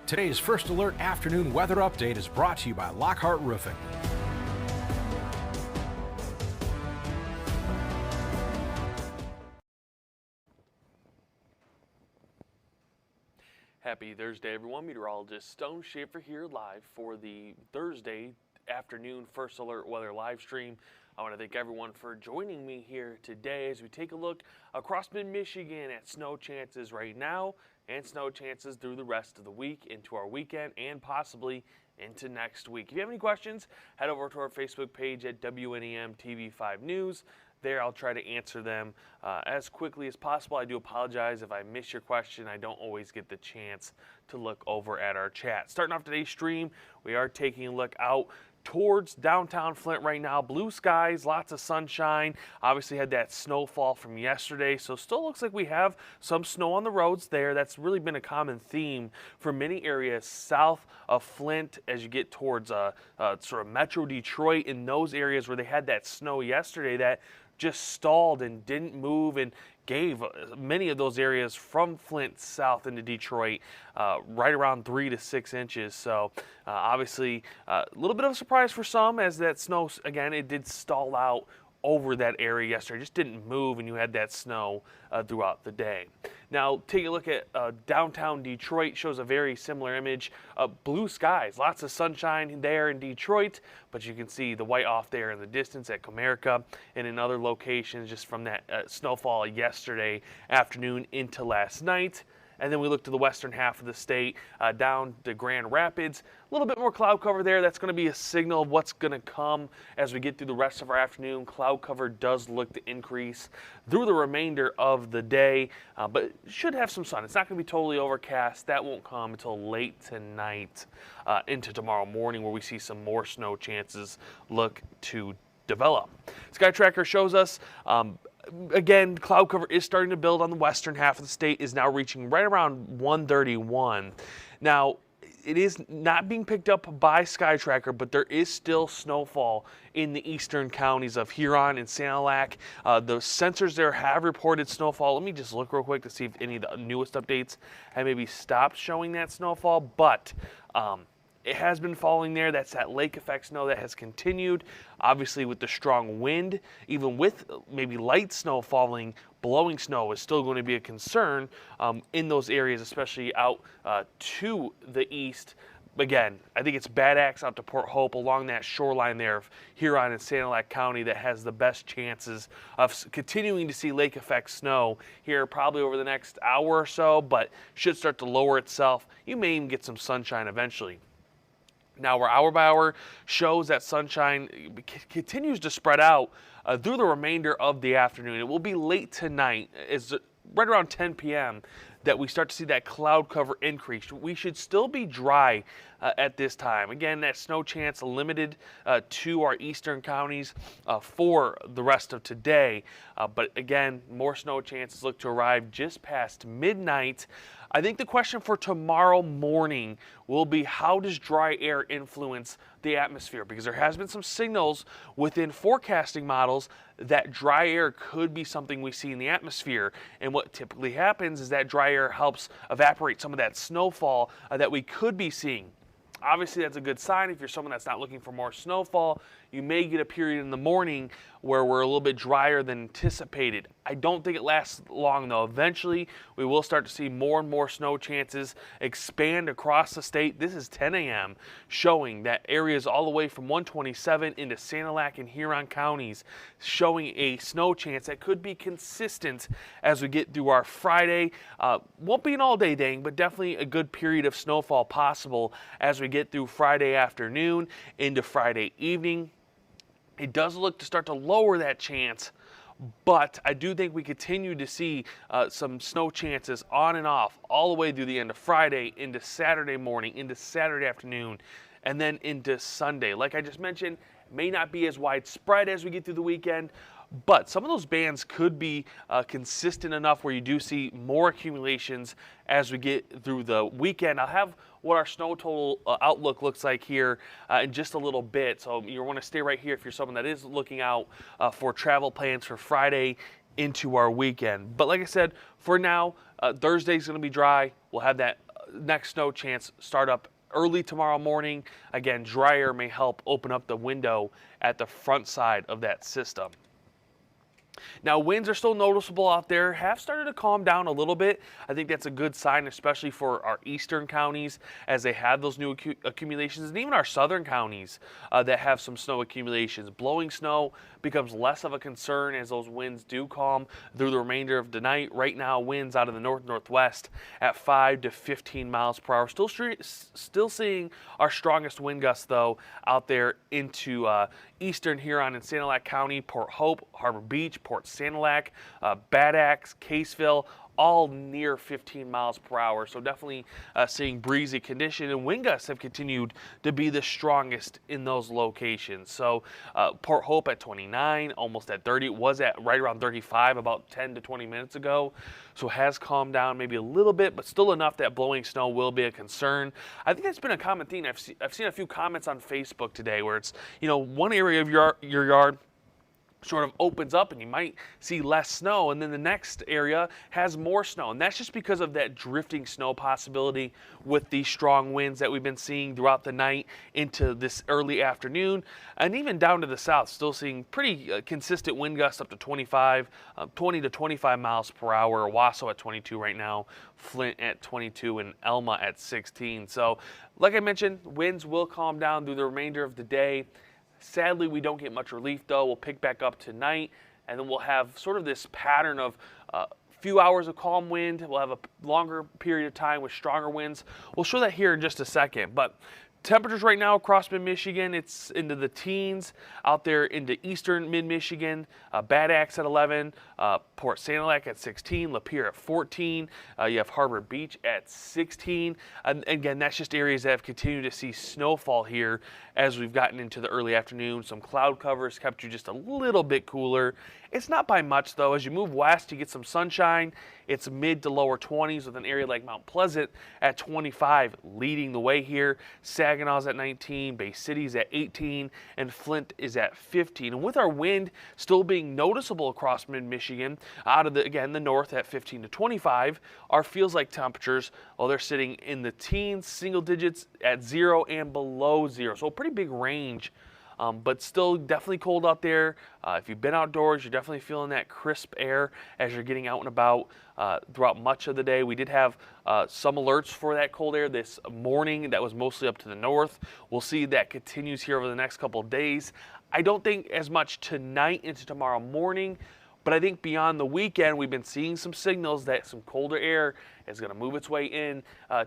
Today's First Alert afternoon weather update is brought to you by Lockhart Roofing. Happy Thursday, everyone. Meteorologist Stone Schaefer here live for the Thursday afternoon First Alert weather live stream. I want to thank everyone for joining me here today as we take a look across mid-Michigan at snow chances right now and snow chances through the rest of the week into our weekend and possibly into next week. If you have any questions, head over to our Facebook page at WNEM TV5 News. There, I'll try to answer them as quickly as possible. I do apologize if I miss your question. I don't always get the chance to look over at our chat. Starting off today's stream, we are taking a look out towards downtown Flint right now. Blue skies, lots of sunshine. Obviously had that snowfall from yesterday, so still looks like we have some snow on the roads there. That's really been a common theme for many areas south of Flint as you get towards sort of Metro Detroit, in those areas where they had that snow yesterday that just stalled and didn't move and gave many of those areas from Flint south into Detroit right around 3 to 6 inches. So obviously a little bit of a surprise for some, as that snow, again, it did stall out over that area yesterday. It just didn't move, and you had that snow throughout the day. Now, take a look at downtown Detroit. Shows a very similar image. Blue skies, lots of sunshine there in Detroit, but you can see the white off there in the distance at Comerica and in other locations just from that snowfall yesterday afternoon into last night. And then we look to the western half of the state, down to Grand Rapids. A little bit more cloud cover there. That's going to be a signal of what's going to come as we get through the rest of our afternoon. Cloud cover does look to increase through the remainder of the day, but should have some sun. It's not going to be totally overcast. That won't come until late tonight into tomorrow morning, where we see some more snow chances look to develop. Sky Tracker shows us again, cloud cover is starting to build on the western half of the state, is now reaching right around 131. Now, it is not being picked up by Sky Tracker, but there is still snowfall in the eastern counties of Huron and Sanilac. The sensors there have reported snowfall. Let me just look real quick to see if any of the newest updates have maybe stopped showing that snowfall, but it has been falling there. That's that lake effect snow that has continued. Obviously, with the strong wind, even with maybe light snow falling, blowing snow is still going to be a concern in those areas, especially out to the east. Again, I think it's Bad Axe out to Port Hope along that shoreline there of Huron and Sanilac County that has the best chances of continuing to see lake effect snow here probably over the next hour or so, but should start to lower itself. You may even get some sunshine eventually. Now, our hour by hour shows that sunshine continues to spread out through the remainder of the afternoon. It will be late tonight, is right around 10 p.m. that we start to see that cloud cover increase. We should still be dry at this time. Again, that snow chance limited to our eastern counties for the rest of today. But again, more snow chances look to arrive just past midnight. I think the question for tomorrow morning will be, how does dry air influence the atmosphere? Because there has been some signals within forecasting models that dry air could be something we see in the atmosphere. And what typically happens is that dry air helps evaporate some of that snowfall that we could be seeing. Obviously, that's a good sign. If you're someone that's not looking for more snowfall, you may get a period in the morning where we're a little bit drier than anticipated. I don't think it lasts long, though. Eventually, we will start to see more and more snow chances expand across the state. This is 10 a.m. showing that areas all the way from 127 into Sanilac and Huron counties showing a snow chance that could be consistent as we get through our Friday. Won't be an all-day thing, but definitely a good period of snowfall possible as we get through Friday afternoon into Friday evening. It does look to start to lower that chance, but I do think we continue to see some snow chances on and off all the way through the end of Friday, into Saturday morning, into Saturday afternoon, and then into Sunday. Like I just mentioned, may not be as widespread as we get through the weekend, but some of those bands could be consistent enough where you do see more accumulations as we get through the weekend. I'll have what our snow total outlook looks like here in just a little bit, so you want to stay right here if you're someone that is looking out for travel plans for Friday into our weekend. But like I said, for now, Thursday's going to be dry. We'll have that next snow chance start up early tomorrow morning. Again, dry air may help open up the window at the front side of that system. Now, winds are still noticeable out there, have started to calm down a little bit. I think that's a good sign, especially for our eastern counties as they have those new accumulations, and even our southern counties that have some snow accumulations. Blowing snow becomes less of a concern as those winds do calm through the remainder of the night. Right now, winds out of the north-northwest at 5 to 15 miles per hour. Still seeing our strongest wind gusts, though, out there into eastern Huron and Sanilac County, Port Hope, Harbor Beach, Port Sanilac, Bad Axe, Caseville, all near 15 miles per hour. So definitely seeing breezy condition, and wind gusts have continued to be the strongest in those locations. So Port Hope at 29, almost at 30, was at right around 35 about 10 to 20 minutes ago. So has calmed down maybe a little bit, but still enough that blowing snow will be a concern. I think that's been a common theme. I've seen a few comments on Facebook today where it's, one area of your yard sort of opens up and you might see less snow, and then the next area has more snow, and that's just because of that drifting snow possibility with these strong winds that we've been seeing throughout the night into this early afternoon, and even down to the south, still seeing pretty consistent wind gusts up to 20 to 25 miles per hour. Owasso at 22 right now, Flint at 22, and Elma at 16. So like I mentioned, winds will calm down through the remainder of the day. Sadly, we don't get much relief, though. We'll pick back up tonight, and then we'll have sort of this pattern of few hours of calm wind. We'll have a longer period of time with stronger winds. We'll show that here in just a second. But temperatures right now across mid-Michigan, it's into the teens. Out there into eastern mid-Michigan, Bad Axe at 11, Port Sanilac at 16, Lapeer at 14. You have Harbor Beach at 16. And again, that's just areas that have continued to see snowfall here as we've gotten into the early afternoon. Some cloud covers kept you just a little bit cooler. It's not by much, though. As you move west, you get some sunshine. It's mid to lower 20s with an area like Mount Pleasant at 25 leading the way here. Saginaw's at 19, Bay City's at 18, and Flint is at 15. And with our wind still being noticeable across mid-Michigan, out of the north at 15 to 25, our feels like temperatures, well, they're sitting in the teens, single digits at 0 and below 0. So a pretty big range. But still definitely cold out there. If you've been outdoors, you're definitely feeling that crisp air as you're getting out and about throughout much of the day. We did have some alerts for that cold air this morning that was mostly up to the north. We'll see that continues here over the next couple of days. I don't think as much tonight into tomorrow morning, but I think beyond the weekend, we've been seeing some signals that some colder air is going to move its way in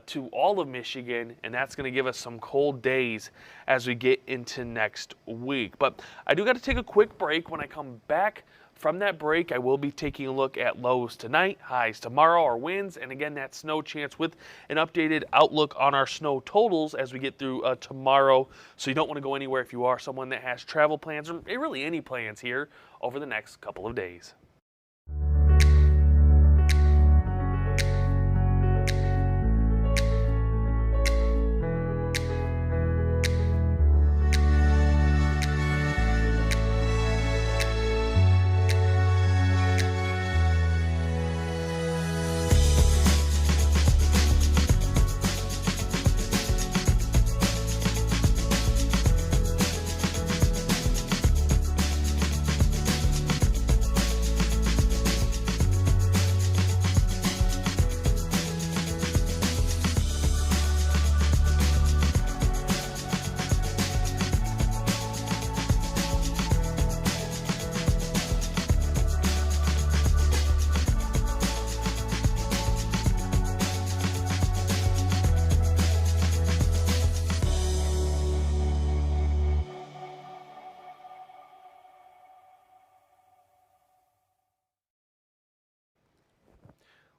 to all of Michigan, and that's going to give us some cold days as we get into next week. But I do got to take a quick break. When I come back from that break, I will be taking a look at lows tonight, highs tomorrow, our winds, and again, that snow chance with an updated outlook on our snow totals as we get through tomorrow. So you don't want to go anywhere if you are someone that has travel plans or really any plans here over the next couple of days.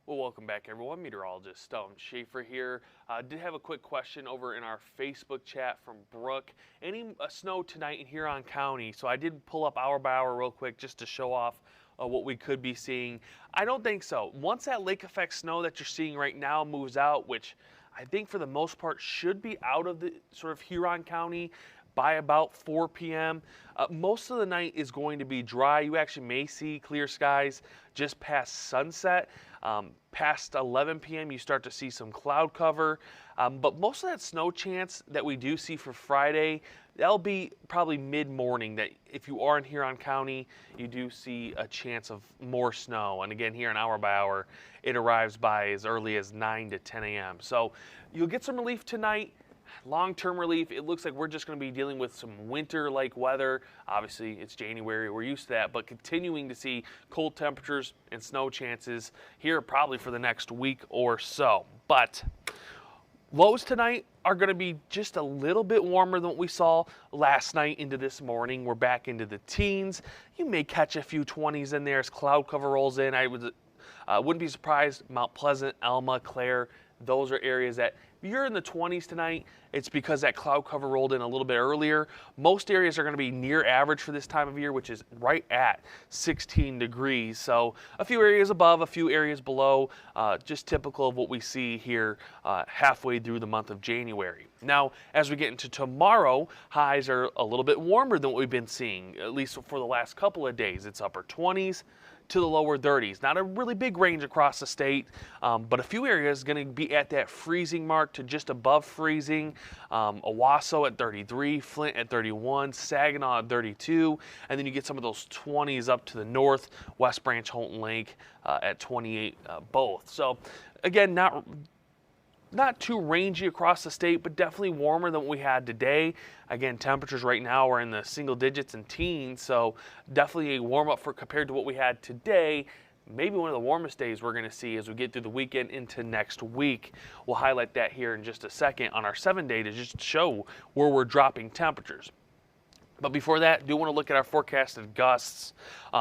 Well, welcome back, everyone. Meteorologist Stone Schaefer here. Did have a quick question over in our Facebook chat from Brooke. Any snow tonight in Huron County? So I did pull up hour by hour real quick just to show off what we could be seeing. I don't think so. Once that lake effect snow that you're seeing right now moves out, which I think for the most part should be out of the sort of Huron County, by about 4 p.m. Most of the night is going to be dry. You actually may see clear skies just past sunset. Past 11 p.m. you start to see some cloud cover. But most of that snow chance that we do see for Friday, that'll be probably mid-morning, that if you are in Huron County, you do see a chance of more snow. And again, here in hour by hour, it arrives by as early as 9 to 10 a.m. So you'll get some relief tonight. Long-term relief, it looks like we're just going to be dealing with some winter-like weather. Obviously, it's January, we're used to that, but continuing to see cold temperatures and snow chances here probably for the next week or so. But lows tonight are going to be just a little bit warmer than what we saw last night into this morning. We're back into the teens. You may catch a few 20s in there as cloud cover rolls in. I wouldn't be surprised. Mount Pleasant, Alma, Clare, those are areas that if you're in the 20s tonight, it's because that cloud cover rolled in a little bit earlier. Most areas are going to be near average for this time of year, which is right at 16 degrees. So a few areas above, a few areas below, just typical of what we see here halfway through the month of January. Now, as we get into tomorrow, highs are a little bit warmer than what we've been seeing, at least for the last couple of days. It's upper 20s to the lower 30s. Not a really big range across the state, but a few areas going to be at that freezing mark to just above freezing. Owasso at 33, Flint at 31, Saginaw at 32, and then you get some of those 20s up to the north, West Branch, Holton Lake at 28 both. So again, not too rangy across the state, but definitely warmer than what we had today. Again, temperatures right now are in the single digits and teens, so definitely a warm up for compared to what we had today. Maybe one of the warmest days we're going to see as we get through the weekend into next week. We'll highlight that here in just a second on our 7-day to just show where we're dropping temperatures. But before that, do want to look at our forecasted gusts.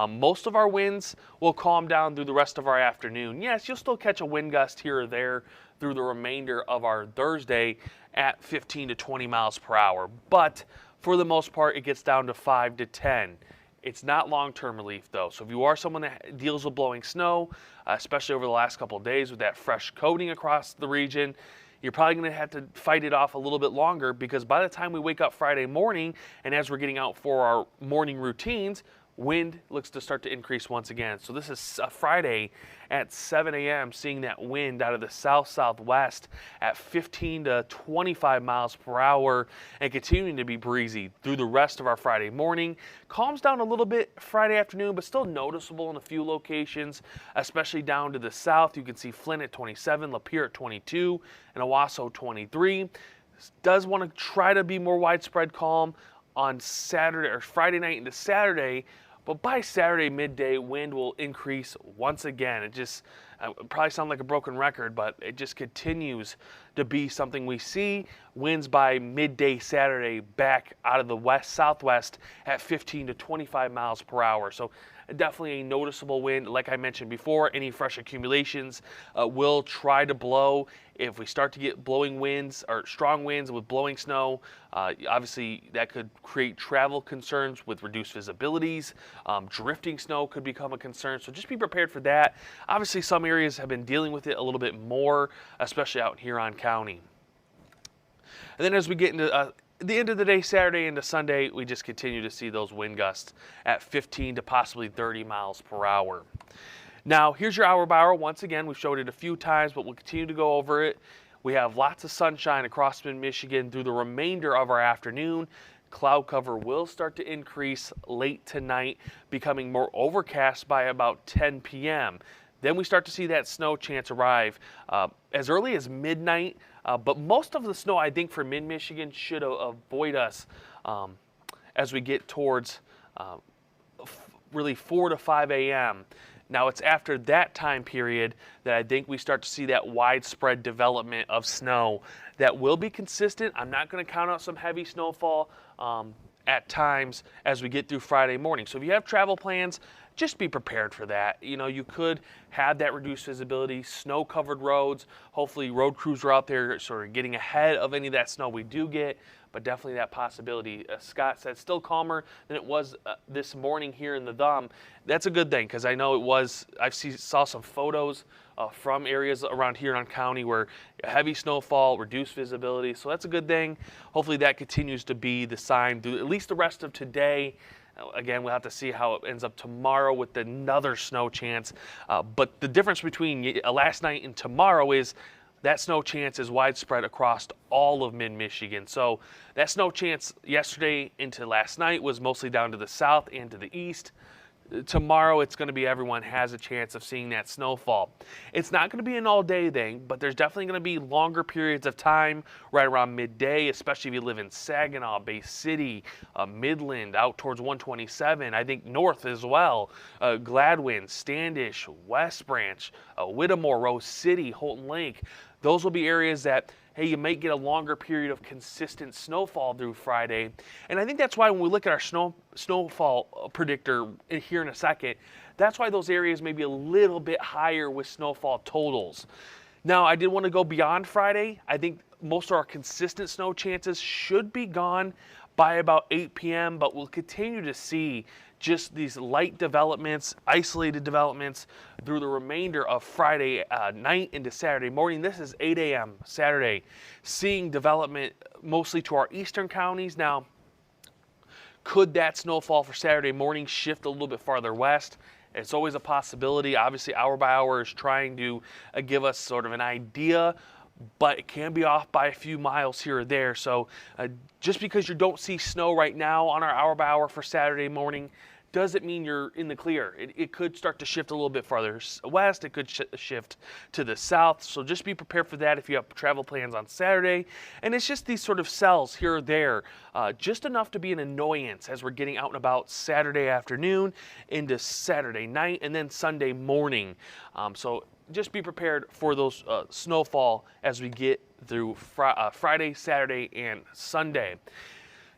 Most of our winds will calm down through the rest of our afternoon. Yes, you'll still catch a wind gust here or there through the remainder of our Thursday at 15 to 20 miles per hour. But for the most part, it gets down to 5 to 10. It's not long-term relief, though. So if you are someone that deals with blowing snow, especially over the last couple of days with that fresh coating across the region, you're probably going to have to fight it off a little bit longer, because by the time we wake up Friday morning and as we're getting out for our morning routines, wind looks to start to increase once again. So this is Friday at 7 a.m. seeing that wind out of the south-southwest at 15 to 25 miles per hour and continuing to be breezy through the rest of our Friday morning. Calms down a little bit Friday afternoon, but still noticeable in a few locations, especially down to the south. You can see Flint at 27, Lapeer at 22, and Owasso 23. Does want to try to be more widespread calm on Saturday or Friday night into Saturday, but by Saturday midday, wind will increase once again. It just probably sound like a broken record, but it just continues to be something we see. Winds by midday Saturday back out of the west-southwest at 15 to 25 miles per hour. So definitely a noticeable wind. Like I mentioned before, any fresh accumulations will try to blow. If we start to get blowing winds or strong winds with blowing snow, obviously that could create travel concerns with reduced visibilities. Drifting snow could become a concern, so just be prepared for that. Obviously some areas have been dealing with it a little bit more, especially out in Huron County. And then as we get into the end of the day, Saturday into Sunday, we just continue to see those wind gusts at 15 to possibly 30 miles per hour. Now, here's your hour by hour. Once again, we've showed it a few times, but we'll continue to go over it. We have lots of sunshine across mid-Michigan through the remainder of our afternoon. Cloud cover will start to increase late tonight, becoming more overcast by about 10 p.m. Then we start to see that snow chance arrive as early as midnight, but most of the snow, I think, for mid-Michigan should avoid us as we get towards really 4 to 5 a.m. Now, it's after that time period that I think we start to see that widespread development of snow that will be consistent. I'm not going to count out some heavy snowfall at times as we get through Friday morning. So if you have travel plans, just be prepared for that. You know, you could have that reduced visibility, snow-covered roads. Hopefully road crews are out there sort of getting ahead of any of that snow we do get, but definitely that possibility. Scott said still calmer than it was this morning here in the Thumb. That's a good thing, because I know it was, saw some photos from areas around Huron County where heavy snowfall, reduced visibility. So that's a good thing. Hopefully that continues to be the sign through at least the rest of today. Again, we'll have to see how it ends up tomorrow with another snow chance. But the difference between last night and tomorrow is that snow chance is widespread across all of mid-Michigan. So that snow chance yesterday into last night was mostly down to the south and to the east. Tomorrow, it's going to be everyone has a chance of seeing that snowfall. It's not going to be an all-day thing, but there's definitely going to be longer periods of time right around midday, especially if you live in Saginaw, Bay City, Midland, out towards 127. I think north as well. Gladwin, Standish, West Branch, Whittemore, Rose City, Holton Lake. Those will be areas that, hey, you might get a longer period of consistent snowfall through Friday. And I think that's why when we look at our snowfall predictor here in a second, that's why those areas may be a little bit higher with snowfall totals. Now, I did want to go beyond Friday. I think most of our consistent snow chances should be gone by about 8 p.m., but we'll continue to see just these light developments, isolated developments through the remainder of Friday night into Saturday morning. This is 8 a.m. Saturday, seeing development mostly to our eastern counties. Now, could that snowfall for Saturday morning shift a little bit farther west? It's always a possibility. Obviously, hour by hour is trying to give us sort of an idea, but it can be off by a few miles here or there. So just because you don't see snow right now on our hour by hour for Saturday morning doesn't mean you're in the clear. It could start to shift a little bit farther west. It could shift to the south. So just be prepared for that if you have travel plans on Saturday. And it's just these sort of cells here or there, just enough to be an annoyance as we're getting out and about Saturday afternoon into Saturday night and then Sunday morning. So just be prepared for those snowfall as we get through Friday, Saturday, and Sunday.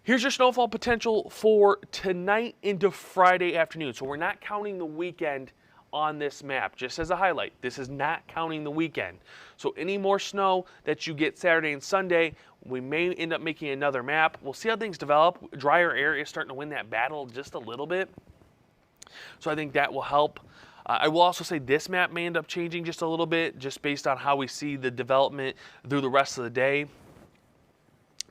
Here's your snowfall potential for tonight into Friday afternoon. So we're not counting the weekend on this map, just as a highlight. This is not counting the weekend. So any more snow that you get Saturday and Sunday, we may end up making another map. We'll see how things develop. Drier air is starting to win that battle just a little bit. So I think that will help. I will also say this map may end up changing just a little bit, just based on how we see the development through the rest of the day.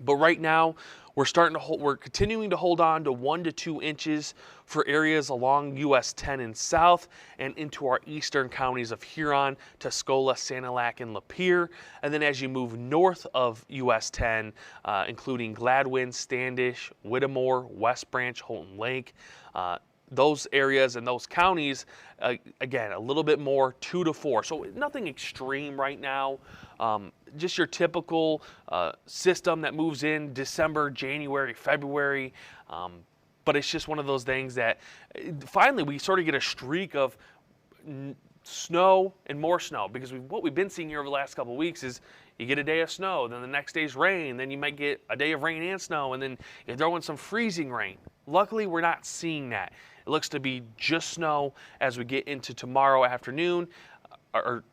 But right now, we're continuing to hold on to 1 to 2 inches for areas along US 10 and south and into our eastern counties of Huron, Tuscola, Sanilac, and Lapeer. And then as you move north of US 10, including Gladwin, Standish, Whittemore, West Branch, Holton Lake, those areas and those counties, again, a little bit more 2 to 4. So nothing extreme right now. Just your typical system that moves in December, January, February. But it's just one of those things that finally we sort of get a streak of snow and more snow, because what we've been seeing here over the last couple of weeks is you get a day of snow, then the next day's rain, then you might get a day of rain and snow, and then you throw in some freezing rain. Luckily, we're not seeing that. It looks to be just snow as we get into tomorrow afternoon, or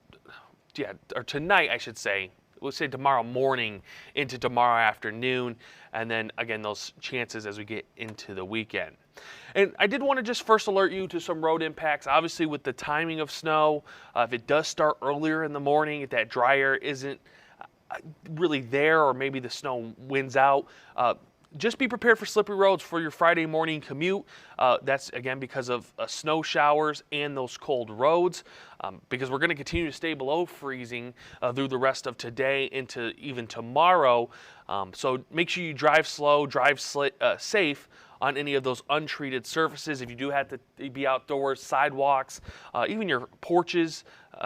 tonight, I should say. We'll say tomorrow morning into tomorrow afternoon, and then again those chances as we get into the weekend. And I did want to just first alert you to some road impacts. Obviously, with the timing of snow, if it does start earlier in the morning, if that dry air isn't really there, or maybe the snow wins out, just be prepared for slippery roads for your Friday morning commute. That's, again, because of snow showers and those cold roads, because we're going to continue to stay below freezing through the rest of today into even tomorrow. So make sure you drive slow, drive safe on any of those untreated surfaces. If you do have to be outdoors, sidewalks, even your porches,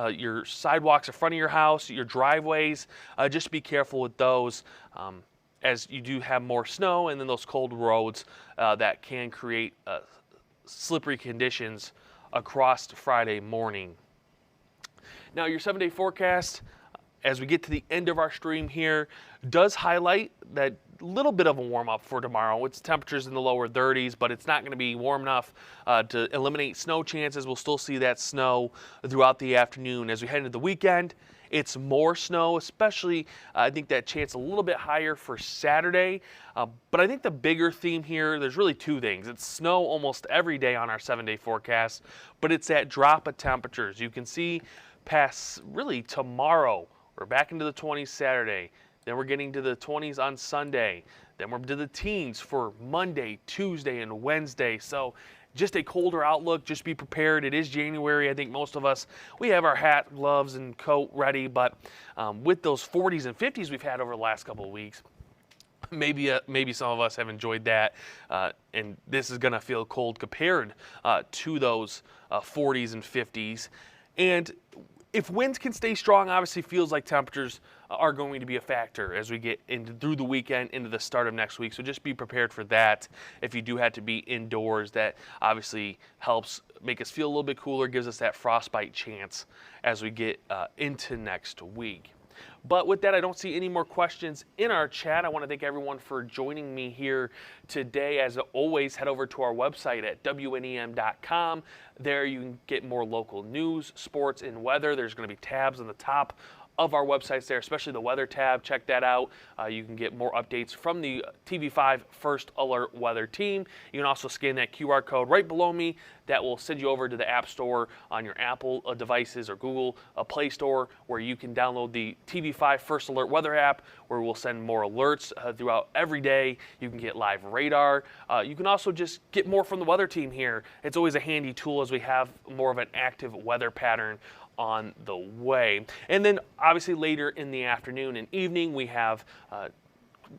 your sidewalks in front of your house, your driveways, just be careful with those. As you do have more snow and then those cold roads that can create slippery conditions across Friday morning. Now, your 7-day forecast, as we get to the end of our stream here, does highlight that little bit of a warm up for tomorrow. It's temperatures in the lower 30s, but it's not going to be warm enough to eliminate snow chances. We'll still see that snow throughout the afternoon. As we head into the weekend, it's more snow, especially I think that chance a little bit higher for Saturday. But I think the bigger theme here, there's really two things. It's snow almost every day on our 7-day forecast, but it's that drop of temperatures. You can see past really tomorrow. We're back into the 20s Saturday. Then we're getting to the 20s on Sunday. Then we're to the teens for Monday, Tuesday, and Wednesday. So just a colder outlook. Just be prepared. It is January. I think most of us, we have our hat, gloves, and coat ready. But with those 40s and 50s we've had over the last couple of weeks, maybe some of us have enjoyed that, and this is going to feel cold compared to those 40s and 50s. And if winds can stay strong, obviously feels like temperatures are going to be a factor as we get through the weekend into the start of next week. So just be prepared for that. If you do have to be indoors, that obviously helps make us feel a little bit cooler, gives us that frostbite chance as we get into next week. But with that, I don't see any more questions in our chat. I want to thank everyone for joining me here today. As always, head over to our website at WNEM.com. There you can get more local news, sports, and weather. There's going to be tabs on the top of our websites there, especially the weather tab. Check that out. You can get more updates from the TV5 First Alert Weather team. You can also scan that QR code right below me. That will send you over to the App Store on your Apple devices or Google Play Store, where you can download the TV5 First Alert Weather app, where we'll send more alerts throughout every day. You can get live radar. You can also just get more from the weather team here. It's always a handy tool as we have more of an active weather pattern on the way. And then obviously later in the afternoon and evening, we have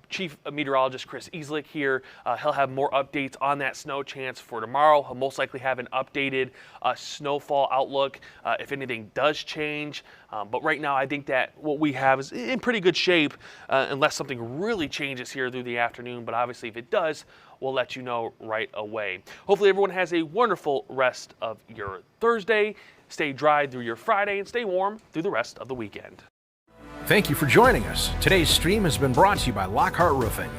Chief Meteorologist Chris Easlick here. He'll have more updates on that snow chance for tomorrow. He'll most likely have an updated snowfall outlook if anything does change. But right now, I think that what we have is in pretty good shape unless something really changes here through the afternoon. But obviously, if it does, we'll let you know right away. Hopefully, everyone has a wonderful rest of your Thursday. Stay dry through your Friday and stay warm through the rest of the weekend. Thank you for joining us. Today's stream has been brought to you by Lockhart Roofing.